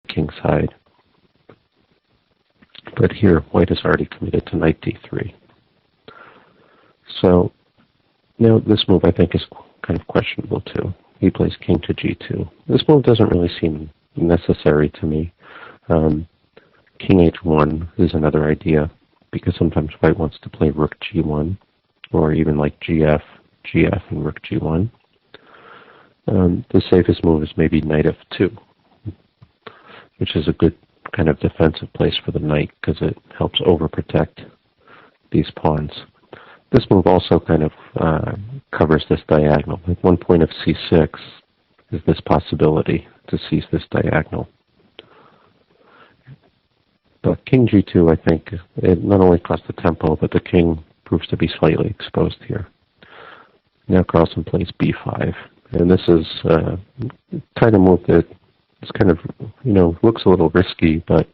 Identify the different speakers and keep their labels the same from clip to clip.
Speaker 1: kingside. But here, white is already committed to knight d3. So now this move I think is kind of questionable too. He plays king to g2. This move doesn't really seem necessary to me. King h1 is another idea, because sometimes white wants to play rook g1, or even like gf, and rook g1. The safest move is maybe knight f2, which is a good kind of defensive place for the knight because it helps overprotect these pawns. This move also kind of covers this diagonal. Like one point of c6 is this possibility to seize this diagonal. But king g2, I think, it not only costs the tempo, but the king proves to be slightly exposed here. Now Carlsen plays b5. And this is kind of move that is kind of, looks a little risky, but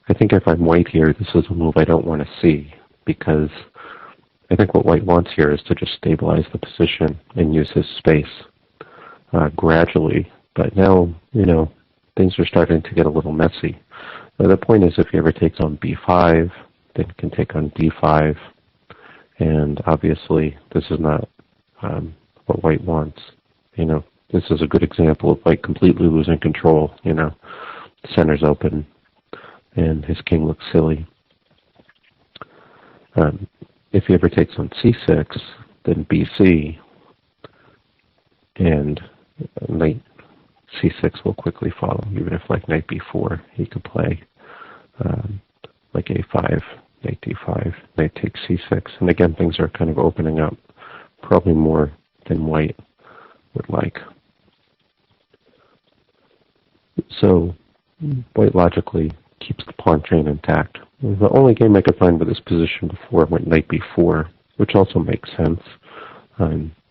Speaker 1: I think if I'm white here, this is a move I don't want to see, because I think what white wants here is to just stabilize the position and use his space gradually. But now, things are starting to get a little messy. The point is, if he ever takes on b5, then he can take on d5, and obviously this is not what white wants. This is a good example of white completely losing control. The center's open, and his king looks silly. If he ever takes on c6, then bc, and knight c6 will quickly follow. Even if like knight b4, he could play like a5, knight d5, knight takes c6, and again things are kind of opening up, probably more than white would like. So white logically keeps the pawn chain intact. The only game I could find with this position before went knight b4, which also makes sense.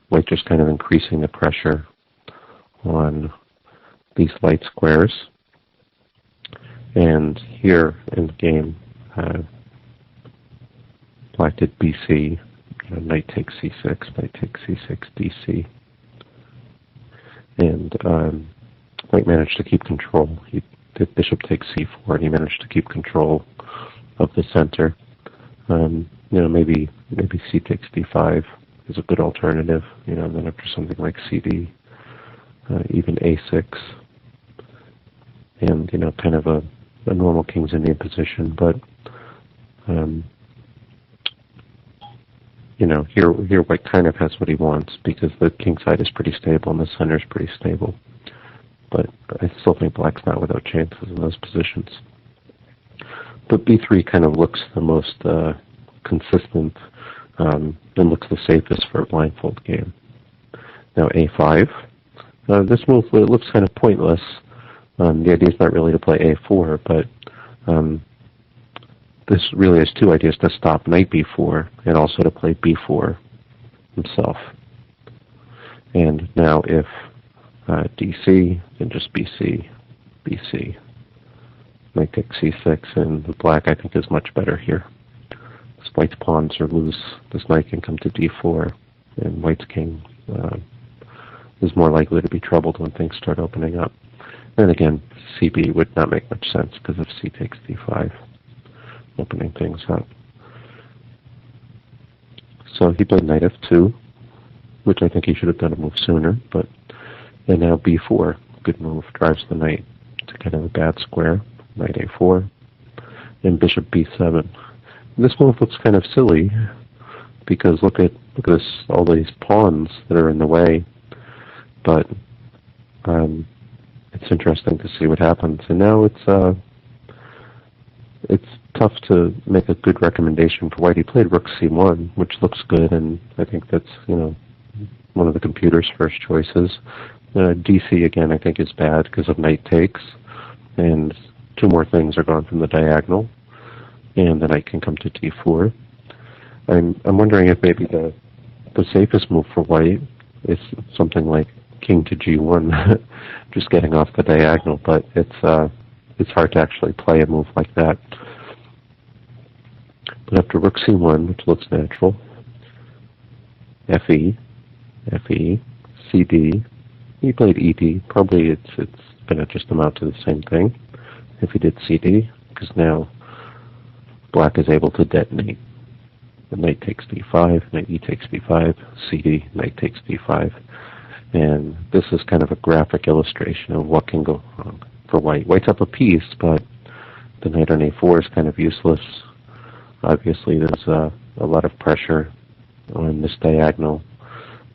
Speaker 1: White just kind of increasing the pressure on these light squares. And here in the game, black did bc, knight takes c6, knight takes c6, dc. And white managed to keep control. The bishop takes c4, and he managed to keep control of the center. Maybe c takes d5 is a good alternative. And then after something like cd, even a6, and kind of a normal king's Indian position. But here white kind of has what he wants, because the king side is pretty stable and the center is pretty stable. But I still think black's not without chances in those positions. But b3 kind of looks the most consistent and looks the safest for a blindfold game. Now a5. This move looks kind of pointless. The idea is not really to play a4, but this really has two ideas: to stop knight b4 and also to play b4 himself. And now if dc, then just bc, bc. Knight takes c6, and the black I think is much better here. This white's pawns are loose. This knight can come to d4, and white's king is more likely to be troubled when things start opening up. And again, cb would not make much sense, because if c takes d5, opening things up. So he played knight f2, which I think he should have done a move sooner, and now b4, good move, drives the knight to kind of a bad square. Knight a4, and bishop b7. This move looks kind of silly, because look at this, all these pawns that are in the way. But it's interesting to see what happens. And now it's tough to make a good recommendation for white. He played rook c1, which looks good, and I think that's one of the computer's first choices. dc again I think is bad because of knight takes, and two more things are gone from the diagonal, and the knight can come to d4. I'm wondering if maybe the safest move for white is something like king to g1, just getting off the diagonal. But it's hard to actually play a move like that. But after rook c1, which looks natural, fe, cd. He played ed. Probably it's going to just amount to the same thing. if he did CD, because now black is able to detonate. The knight takes d5, knight e takes d5, CD, knight takes d5. And this is kind of a graphic illustration of what can go wrong for white. White's up a piece, but the knight on a4 is kind of useless. Obviously, there's a lot of pressure on this diagonal,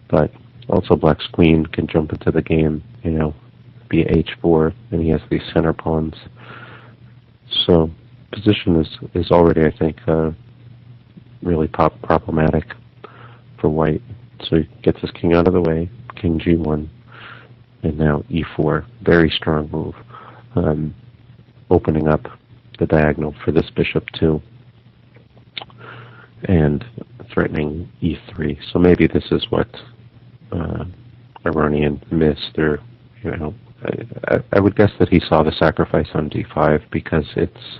Speaker 1: but also black's queen can jump into the game, be h4, and he has these center pawns. So position is already, I think, really problematic for white. So he gets his king out of the way, king g1, and now e4. Very strong move, opening up the diagonal for this bishop too, and threatening e3. So maybe this is what Aronian missed, or I would guess that he saw the sacrifice on d5 because it's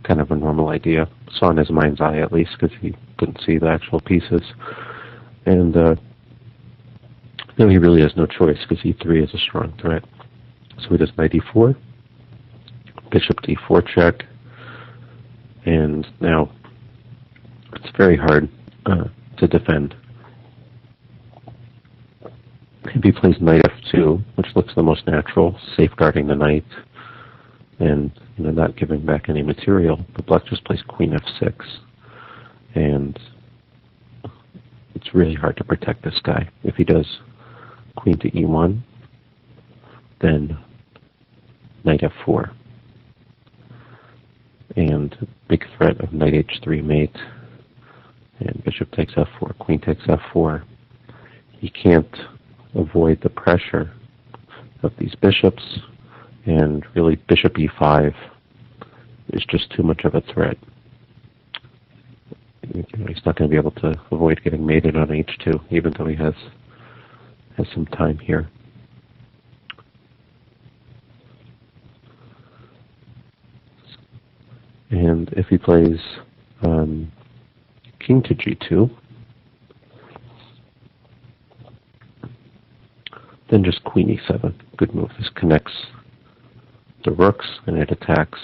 Speaker 1: kind of a normal idea. Saw in his mind's eye, at least, because he couldn't see the actual pieces. And no, he really has no choice because e3 is a strong threat. So he does knight e4, bishop d4 check, and now it's very hard to defend. If he plays knight f2, which looks the most natural, safeguarding the knight and not giving back any material, but black just plays queen f6, and it's really hard to protect this guy. If he does queen to e1, then knight f4, and big threat of knight h3 mate, and bishop takes f4, queen takes f4. He can't avoid the pressure of these bishops, and really bishop e5 is just too much of a threat. He's not going to be able to avoid getting mated on h2, even though he has some time here. And if he plays king to g2, then just queen e7. Good move. This connects the rooks, and it attacks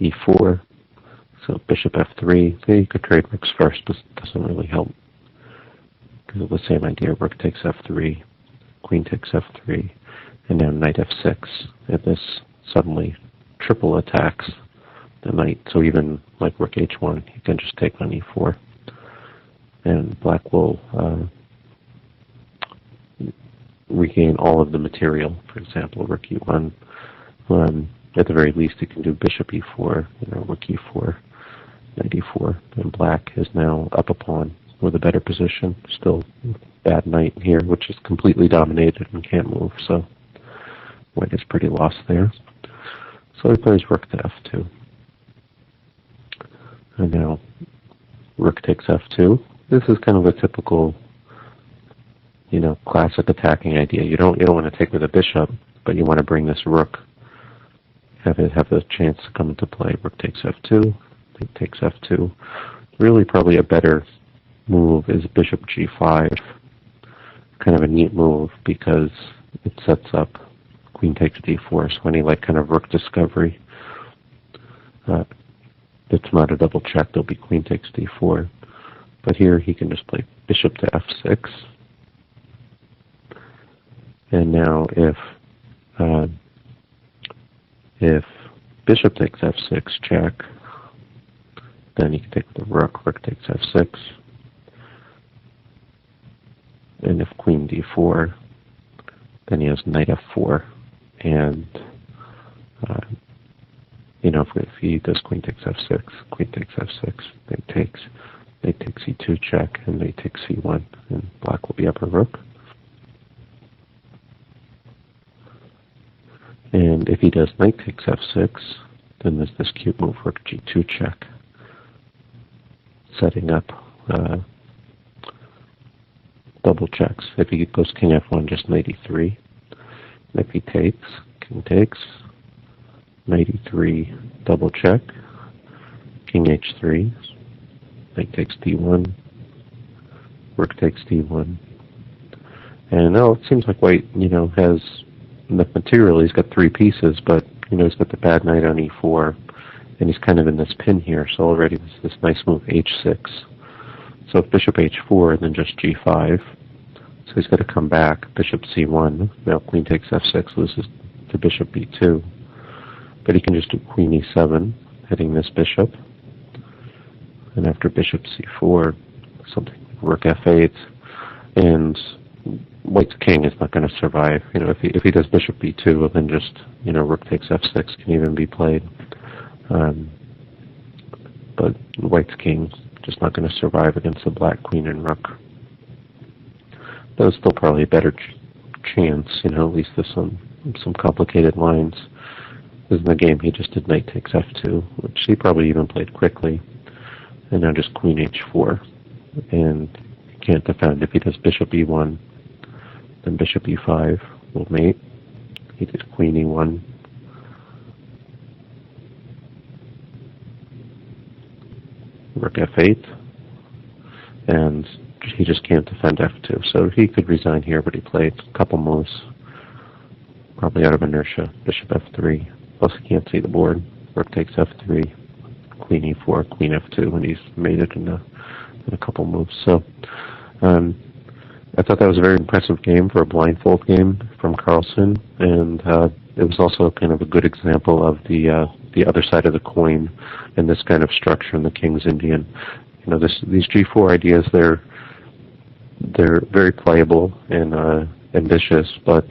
Speaker 1: e4. So bishop f3. Yeah, you could trade rooks first, but it doesn't really help because of the same idea. Rook takes f3, queen takes f3, and now knight f6. And this suddenly triple attacks the knight. So even like rook h1, you can just take on e4. And black will regain all of the material. For example, rook e1. At the very least, you can do bishop e4, rook e4, knight e4, and black is now up a pawn with a better position. Still bad knight here, which is completely dominated and can't move, so white is pretty lost there. So he plays rook to f2. And now rook takes f2. This is kind of a typical, classic attacking idea. You don't want to take with a bishop, but you want to bring this rook, have the chance to come into play. Rook takes f2, knight takes f2. Really, probably a better move is bishop g5. Kind of a neat move because it sets up queen takes d4. So any kind of rook discovery, it's not a double check. There'll be queen takes d4. But here he can just play bishop to f6. And now if bishop takes f6 check, then he can take the rook. Rook takes f6. And if queen d4, then he has knight f4. And if he does queen takes f6, queen takes f6, knight takes e2 check, and knight takes c1, and black will be up a rook. And if he does knight takes f6, then there's this cute move, rook g2 check, setting up double checks. If he goes king f1, just knight e3. And if he takes, king takes, knight e3, double check, king h3, knight takes d1, rook takes d1. And now it seems like white, has enough material. He's got three pieces, but he's got the bad knight on e4, and he's kind of in this pin here, so already there's this nice move h6. So if bishop h4, then just g5. So he's got to come back, bishop c1. Now queen takes f6, loses to bishop b2. But he can just do queen e7, hitting this bishop. And after bishop c4, something like rook f8, and white's king is not going to survive. If he does bishop b2, well, then just rook takes f6 can even be played. But white's king just not going to survive against the black queen and rook. There's still probably a better chance. At least there's some complicated lines. Because in the game he just did knight takes f2, which he probably even played quickly. And now just queen h4. And he can't defend. If he does bishop e1, then bishop e5 will mate. He did queen e1. Rook f8. And he just can't defend f2. So he could resign here, but he played a couple moves, probably out of inertia. Bishop f3. Plus he can't see the board. Rook takes f3. Queen e4, queen f2, and he's made it in a couple moves. So I thought that was a very impressive game for a blindfold game from Carlsen, and it was also kind of a good example of the other side of the coin and this kind of structure in the King's Indian. These G4 ideas, they're very playable and ambitious, but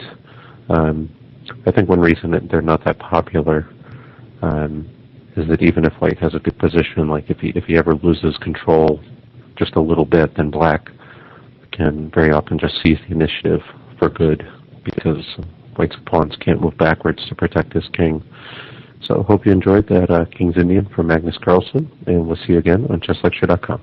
Speaker 1: I think one reason that they're not that popular is that even if white has a good position, like if he ever loses control just a little bit, then black can very often just seize the initiative for good, because white's pawns can't move backwards to protect his king. So hope you enjoyed that King's Indian from Magnus Carlsen, and we'll see you again on chesslecture.com.